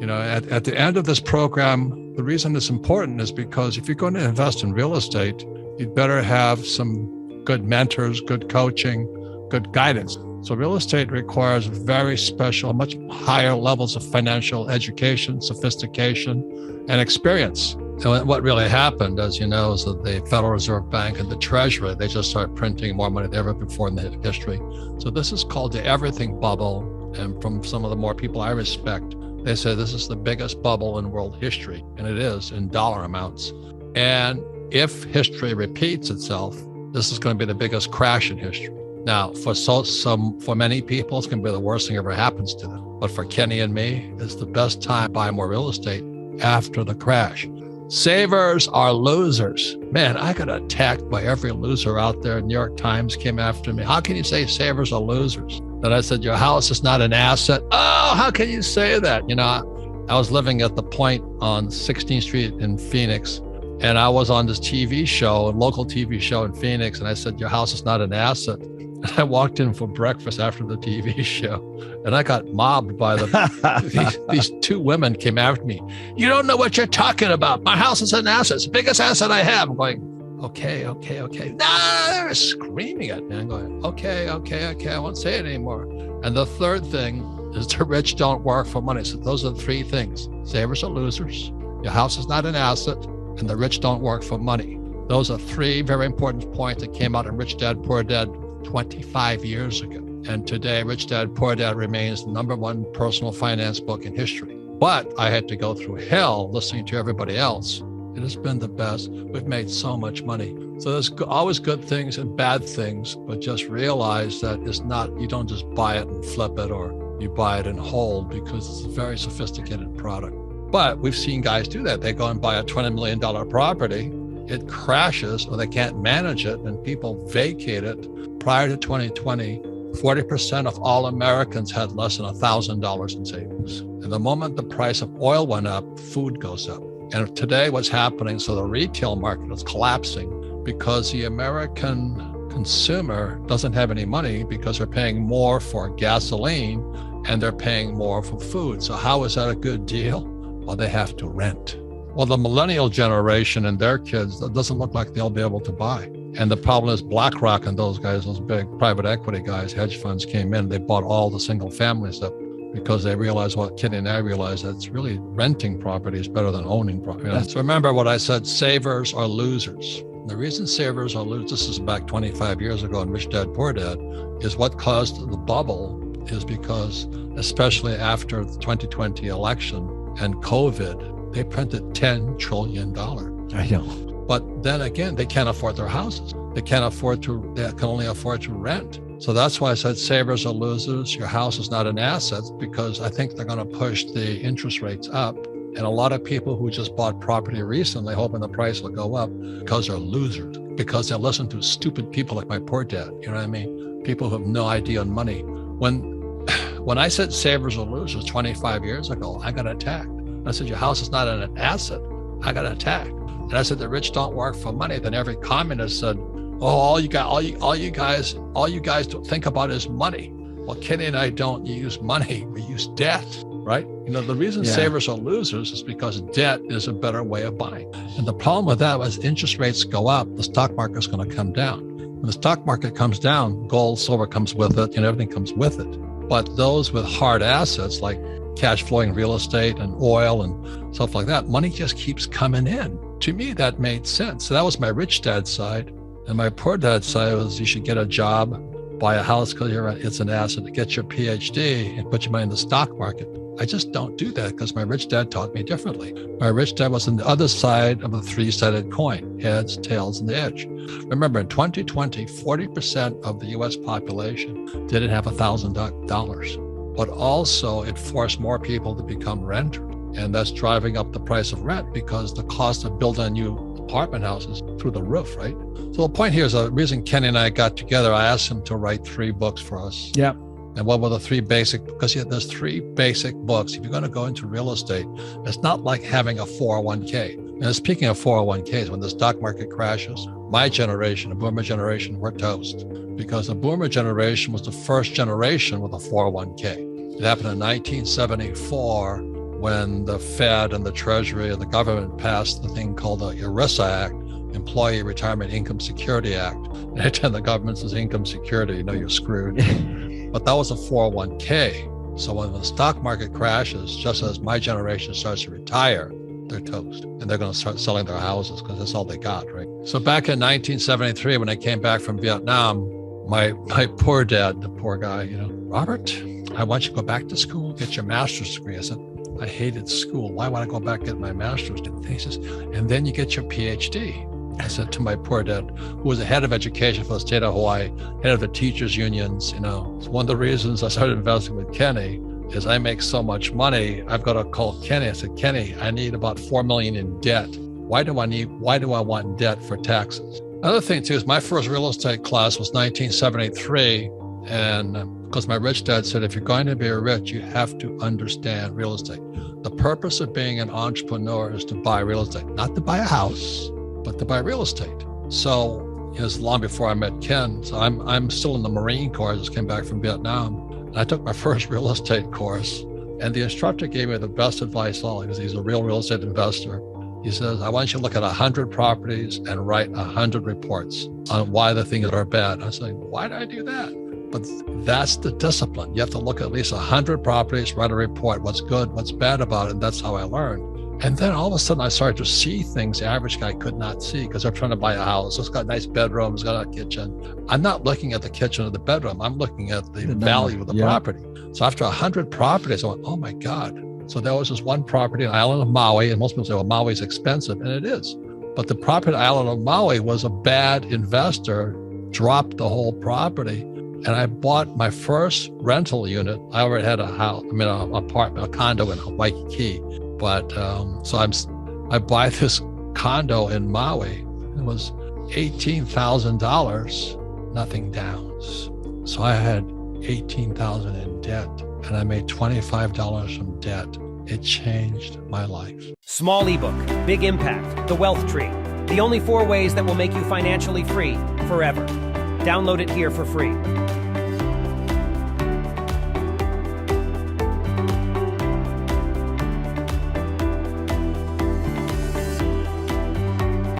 At the end of this program, the reason it's important is because if you're going to invest in real estate, you'd better have some good mentors, good coaching, good guidance. So real estate requires very special, much higher levels of financial education, sophistication, and experience. And what really happened, as you know, is that the Federal Reserve Bank and the Treasury, they just started printing more money than ever before in the history. So this is called the everything bubble. And from some of the more people I respect, they say this is the biggest bubble in world history. And it is in dollar amounts. And if history repeats itself, this is going to be the biggest crash in history. Now, for many people, it's going to be the worst thing ever happens to them. But for Kenny and me, it's the best time to buy more real estate after the crash. Savers are losers. Man, I got attacked by every loser out there. New York Times came after me. How can you say savers are losers? Then I said, your house is not an asset. Oh, how can you say that? I was living at the Point on 16th Street in Phoenix, and I was on this TV show, a local TV show in Phoenix, and I said, your house is not an asset. And I walked in for breakfast after the TV show, and I got mobbed by these two women came after me. You don't know what you're talking about. My house is an asset. It's the biggest asset I have. I'm going, okay. No, they were screaming at me. I'm going, okay. I won't say it anymore. And the third thing is the rich don't work for money. So those are the three things. Savers are losers. Your house is not an asset. And the rich don't work for money. Those are three very important points that came out in Rich Dad, Poor Dad 25 years ago. And today, Rich Dad, Poor Dad remains the #1 personal finance book in history. But I had to go through hell listening to everybody else. It has been the best. We've made so much money. So there's always good things and bad things, but just realize that you don't just buy it and flip it, or you buy it and hold, because it's a very sophisticated product. But we've seen guys do that. They go and buy a $20 million property. It crashes, or they can't manage it, and people vacate it. Prior to 2020, 40% of all Americans had less than $1,000 in savings. And the moment the price of oil went up, food goes up. And today what's happening, so the retail market is collapsing because the American consumer doesn't have any money because they're paying more for gasoline and they're paying more for food. So how is that a good deal? Well, they have to rent. Well, the millennial generation and their kids, it doesn't look like they'll be able to buy. And the problem is BlackRock and those guys, those big private equity guys, hedge funds came in, they bought all the single families up because they realized what Kenny and I realized, that it's really renting property is better than owning property. So remember what I said, savers are losers. The reason savers are losers, this is back 25 years ago in Rich Dad, Poor Dad, is what caused the bubble is because, especially after the 2020 election and COVID, they printed $10 trillion. I know. But then again, they can't afford their houses. They can only afford to rent. So that's why I said savers are losers. Your house is not an asset, because I think they're going to push the interest rates up. And a lot of people who just bought property recently, hoping the price will go up, because they're losers, because they listen to stupid people like my poor dad. You know what I mean? People who have no idea on money. When I said savers are losers 25 years ago, I got attacked. I said, your house is not an asset. I got attacked. And I said, the rich don't work for money. Then every communist said, oh, all you guys don't think about is money. Well, Kenny and I don't use money. We use debt, right? The reason savers are losers is because debt is a better way of buying. And the problem with that was interest rates go up, the stock market is going to come down. When the stock market comes down, gold, silver comes with it, everything comes with it. But those with hard assets like cash flowing real estate and oil and stuff like that, money just keeps coming in. To me, that made sense. So that was my rich dad side. And my poor dad side was you should get a job, buy a house because it's an asset, to get your PhD and put your money in the stock market. I just don't do that because my rich dad taught me differently. My rich dad was on the other side of the three-sided coin, heads, tails, and the edge. Remember, in 2020, 40% of the US population didn't have $1,000. But also it forced more people to become renters. And that's driving up the price of rent because the cost of building a new apartment house is through the roof, right? So the point here is the reason Kenny and I got together, I asked him to write 3 books for us. Yeah. And what were the 3 basic, because there's 3 basic books. If you're going to go into real estate, it's not like having a 401k. And speaking of 401ks, when the stock market crashes, my generation, the boomer generation, we're toast. Because the boomer generation was the first generation with a 401k. It happened in 1974 when the Fed and the Treasury and the government passed the thing called the ERISA Act, Employee Retirement Income Security Act. Anytime the government says income security, you know you're screwed. But that was a 401k. So when the stock market crashes, just as my generation starts to retire, they're toast. And they're going to start selling their houses because that's all they got, right? So back in 1973, when I came back from Vietnam, my poor dad, the poor guy, Robert, I want you to go back to school, get your master's degree. I said, I hated school. Why would I go back and get my master's degree? He says, and then you get your PhD. I said to my poor dad, who was the head of education for the state of Hawaii, head of the teachers unions, it's one of the reasons I started investing with Kenny is I make so much money. I've got to call Kenny. I said, Kenny, I need about $4 million in debt. Why do I want debt for taxes? Another thing too is my first real estate class was 1973. And because my rich dad said, if you're going to be rich, you have to understand real estate. The purpose of being an entrepreneur is to buy real estate, not to buy a house, but to buy real estate. So it was long before I met Ken. So I'm still in the Marine Corps. I just came back from Vietnam. And I took my first real estate course. And the instructor gave me the best advice of all because he's a real estate investor. He says, I want you to look at 100 properties and write 100 reports on why the things are bad. I was like, why did I do that? But that's the discipline. You have to look at least 100 properties, write a report, what's good, what's bad about it. And that's how I learned. And then all of a sudden I started to see things the average guy could not see because they're trying to buy a house. It's got a nice bedroom, it's got a kitchen. I'm not looking at the kitchen or the bedroom. I'm looking at the value of the property. So after 100 properties, I went, oh my God. So there was this one property on the island of Maui, and most people say, well, Maui's expensive, and it is. But the property on the island of Maui was a bad investor, dropped the whole property. And I bought my first rental unit. I already had an apartment, a condo in Waikiki. But so I buy this condo in Maui. It was $18,000, nothing down. So I had $18,000 in debt, and I made $25 from debt. It changed my life. Small ebook, big impact, The Wealth Tree. The only 4 ways that will make you financially free forever. Download it here for free.